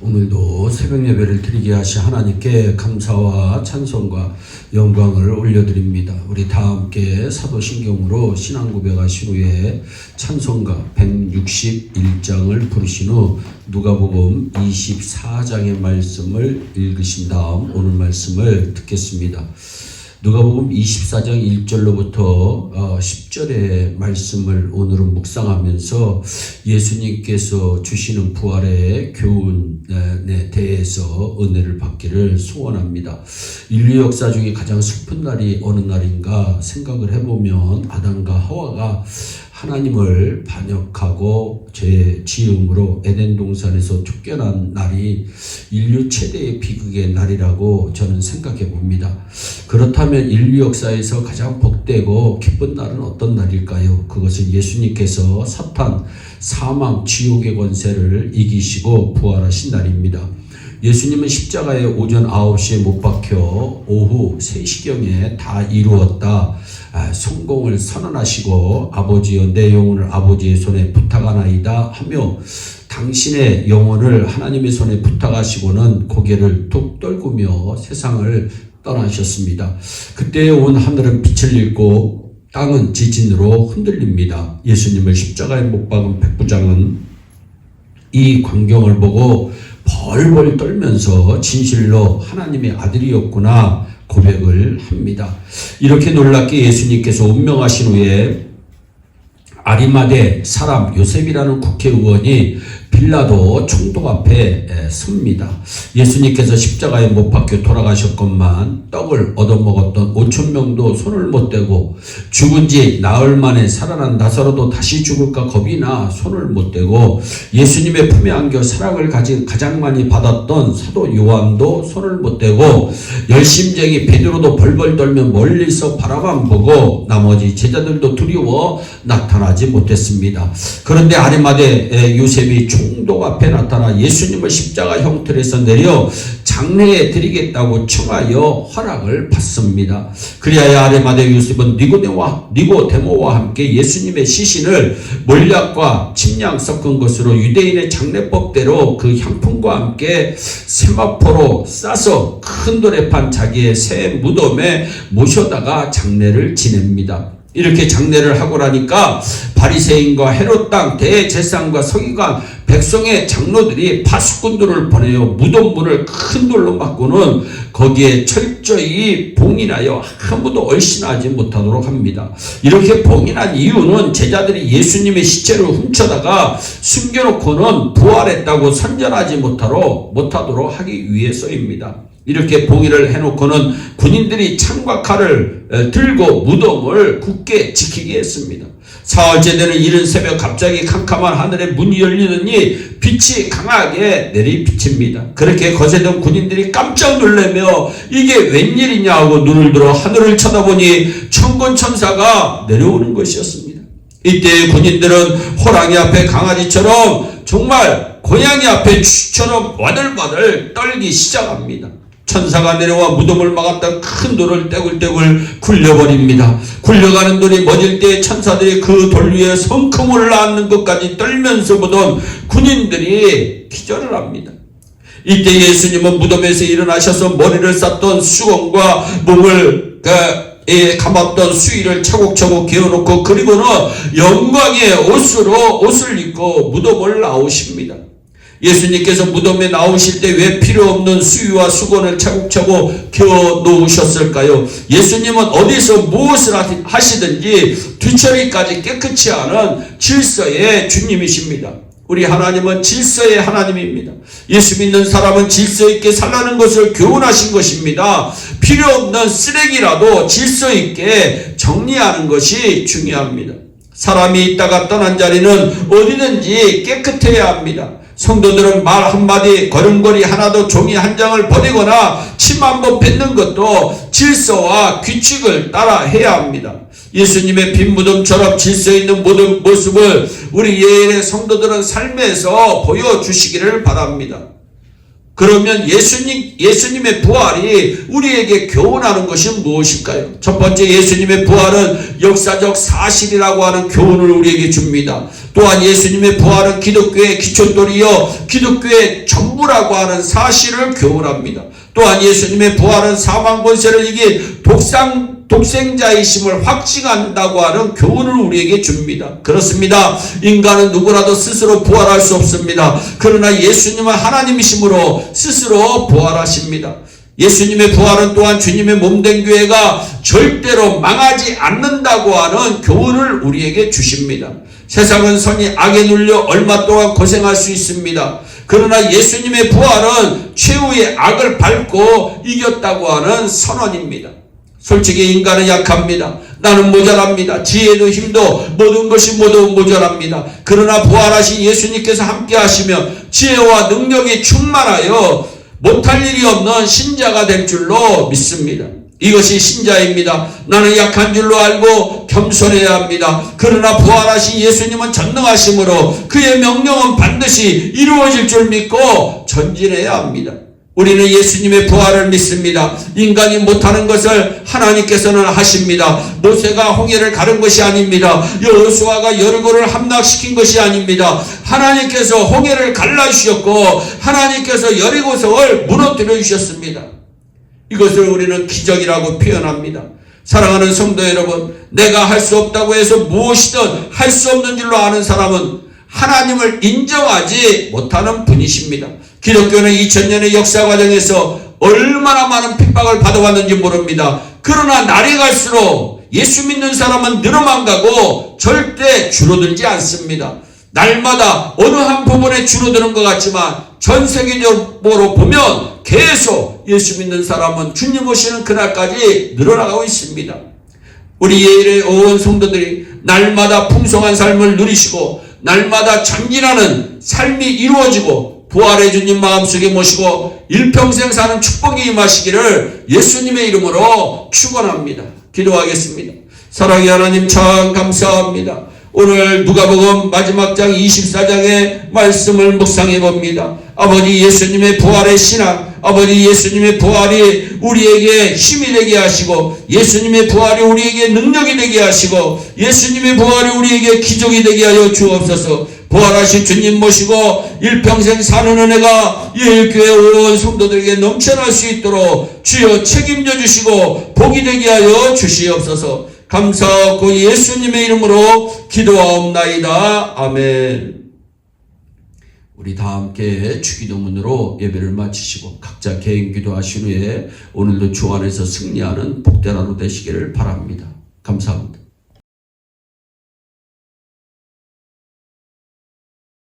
오늘도 새벽 예배를 드리게 하신 하나님께 감사와 찬송과 영광을 올려드립니다. 우리 다 함께 사도신경으로 신앙 고백하신 후에 찬송가 161장을 부르신 후 누가복음 24장의 말씀을 읽으신 다음 오늘 말씀을 듣겠습니다. 누가복음 24장 1절로부터 10절의 말씀을 오늘은 묵상하면서 예수님께서 주시는 부활의 교훈에 대해서 은혜를 받기를 소원합니다. 인류 역사 중에 가장 슬픈 날이 어느 날인가 생각을 해보면 아담과 하와가 하나님을 반역하고 죄 지음으로 에덴 동산에서 쫓겨난 날이 인류 최대의 비극의 날이라고 저는 생각해 봅니다. 그렇다면 인류 역사에서 가장 복되고 기쁜 날은 어떤 날일까요? 그것은 예수님께서 사탄, 사망, 지옥의 권세를 이기시고 부활하신 날입니다. 예수님은 십자가에 오전 9시에 못 박혀 오후 3시경에 다 이루었다. 성공을 선언하시고 아버지여 내 영혼을 아버지의 손에 부탁하나이다 하며 당신의 영혼을 하나님의 손에 부탁하시고는 고개를 뚝 떨구며 세상을 떠나셨습니다. 그때 온 하늘은 빛을 잃고 땅은 지진으로 흔들립니다. 예수님을 십자가에 못 박은 백부장은 이 광경을 보고 벌벌 떨면서 진실로 하나님의 아들이었구나 고백을 합니다. 이렇게 놀랍게 예수님께서 운명하신 후에 아리마대 사람 요셉이라는 국회의원이 빌라도 총독 앞에 섭니다. 예수님께서 십자가에 못 박혀 돌아가셨건만 떡을 얻어먹었던 5,000명도 손을 못 대고 죽은 지 나흘 만에 살아난 나사로도 다시 죽을까 겁이 나 손을 못 대고 예수님의 품에 안겨 사랑을 가장 많이 받았던 사도 요한도 손을 못 대고 열심쟁이 베드로도 벌벌 떨며 멀리서 바라만 보고 나머지 제자들도 두려워 나타나지 못했습니다. 그런데 아리마대 요셉이 총독 앞에 나타나 예수님을 십자가 형틀에서 내려 장례에 드리겠다고 청하여 허락을 받습니다. 그리하여 아리마대 요셉은 니고데모와 함께 예수님의 시신을 몰약과 침량 섞은 것으로 유대인의 장례법대로 그 향품과 함께 세마포로 싸서 큰 돌에 판 자기의 새 무덤에 모셔다가 장례를 지냅니다. 이렇게 장례를 하고 나니까 바리새인과 헤롯 땅 대제사장과 서기관 백성의 장로들이 파수꾼들을 보내어 무덤 문을 큰 돌로 막고는 거기에 철저히 봉인하여 아무도 얼씬하지 못하도록 합니다. 이렇게 봉인한 이유는 제자들이 예수님의 시체를 훔쳐다가 숨겨놓고는 부활했다고 선전하지 못하도록 하기 위해서입니다. 이렇게 봉인을 해놓고는 군인들이 창과 칼을 들고 무덤을 굳게 지키게 했습니다. 사흘째 되는 이른 새벽 갑자기 캄캄한 하늘에 문이 열리더니 빛이 강하게 내리비칩니다. 그렇게 거세던 군인들이 깜짝 놀라며 이게 웬일이냐 하고 눈을 들어 하늘을 쳐다보니 천군천사가 내려오는 것이었습니다. 이때 군인들은 호랑이 앞에 강아지처럼 정말 고양이 앞에 쥐처럼 와들와들 떨기 시작합니다. 천사가 내려와 무덤을 막았던 큰 돌을 떼굴떼굴 굴려버립니다. 굴려가는 돌이 멎을 때 천사들이 그 돌 위에 성큼 올라앉는 것까지 떨면서 보던 군인들이 기절을 합니다. 이때 예수님은 무덤에서 일어나셔서 머리를 쌌던 수건과 몸을 감았던 수의를 차곡차곡 개어놓고 그리고는 영광의 옷을 입고 무덤을 나오십니다. 예수님께서 무덤에 나오실 때 왜 필요 없는 수의와 수건을 차곡차곡 개어 놓으셨을까요? 예수님은 어디서 무엇을 하시든지 뒤처리까지 깨끗이 하는 질서의 주님이십니다. 우리 하나님은 질서의 하나님입니다. 예수 믿는 사람은 질서 있게 살라는 것을 교훈하신 것입니다. 필요 없는 쓰레기라도 질서 있게 정리하는 것이 중요합니다. 사람이 있다가 떠난 자리는 어디든지 깨끗해야 합니다. 성도들은 말 한마디, 걸음걸이 하나도 종이 한 장을 버리거나 침 한 번 뱉는 것도 질서와 규칙을 따라 해야 합니다. 예수님의 빈 무덤처럼 질서 있는 모든 모습을 우리 예일의 성도들은 삶에서 보여주시기를 바랍니다. 그러면 예수님의 부활이 우리에게 교훈하는 것이 무엇일까요? 첫 번째, 예수님의 부활은 역사적 사실이라고 하는 교훈을 우리에게 줍니다. 또한 예수님의 부활은 기독교의 기초돌이요 기독교의 전부라고 하는 사실을 교훈합니다. 또한 예수님의 부활은 사망 권세를 이긴 독생자이심을 확증한다고 하는 교훈을 우리에게 줍니다. 그렇습니다. 인간은 누구라도 스스로 부활할 수 없습니다. 그러나 예수님은 하나님이심으로 스스로 부활하십니다. 예수님의 부활은 또한 주님의 몸된 교회가 절대로 망하지 않는다고 하는 교훈을 우리에게 주십니다. 세상은 선이 악에 눌려 얼마 동안 고생할 수 있습니다. 그러나 예수님의 부활은 최후의 악을 밟고 이겼다고 하는 선언입니다. 솔직히 인간은 약합니다. 나는 모자랍니다. 지혜도 힘도 모든 것이 모두 모자랍니다. 그러나 부활하신 예수님께서 함께 하시면 지혜와 능력이 충만하여 못할 일이 없는 신자가 될 줄로 믿습니다. 이것이 신자입니다. 나는 약한 줄로 알고 겸손해야 합니다. 그러나 부활하신 예수님은 전능하심으로 그의 명령은 반드시 이루어질 줄 믿고 전진해야 합니다. 우리는 예수님의 부활을 믿습니다. 인간이 못하는 것을 하나님께서는 하십니다. 모세가 홍해를 가른 것이 아닙니다. 여호수아가 여리고를 함락시킨 것이 아닙니다. 하나님께서 홍해를 갈라주셨고 하나님께서 여리고성을 무너뜨려 주셨습니다. 이것을 우리는 기적이라고 표현합니다. 사랑하는 성도 여러분, 내가 할 수 없다고 해서 무엇이든 할 수 없는 줄로 아는 사람은 하나님을 인정하지 못하는 분이십니다. 기독교는 2000년의 역사 과정에서 얼마나 많은 핍박을 받아왔는지 모릅니다. 그러나 날이 갈수록 예수 믿는 사람은 늘어만 가고 절대 줄어들지 않습니다. 날마다 어느 한 부분에 줄어드는 것 같지만 전 세계적으로 보면 계속 예수 믿는 사람은 주님 오시는 그날까지 늘어나가고 있습니다. 우리 예일의 온 성도들이 날마다 풍성한 삶을 누리시고 날마다 전진하는 삶이 이루어지고 부활의 주님 마음속에 모시고 일평생 사는 축복이 임하시기를 예수님의 이름으로 축원합니다. 기도하겠습니다. 사랑의 하나님, 참 감사합니다. 오늘 누가복음 마지막 장 24장의 말씀을 묵상해 봅니다. 아버지, 예수님의 부활의 신앙, 아버지, 예수님의 부활이 우리에게 힘이 되게 하시고 예수님의 부활이 우리에게 능력이 되게 하시고 예수님의 부활이 우리에게 기적이 되게 하여 주옵소서. 부활하신 주님 모시고 일평생 사는 은혜가 예일교회 온 성도들에게 넘쳐날 수 있도록 주여 책임져 주시고 복이 되게 하여 주시옵소서. 감사하고 예수님의 이름으로 기도하옵나이다. 아멘. 우리 다 함께 주기도문으로 예배를 마치시고 각자 개인 기도하신 후에 오늘도 주 안에서 승리하는 복된 하루 되시기를 바랍니다. 감사합니다.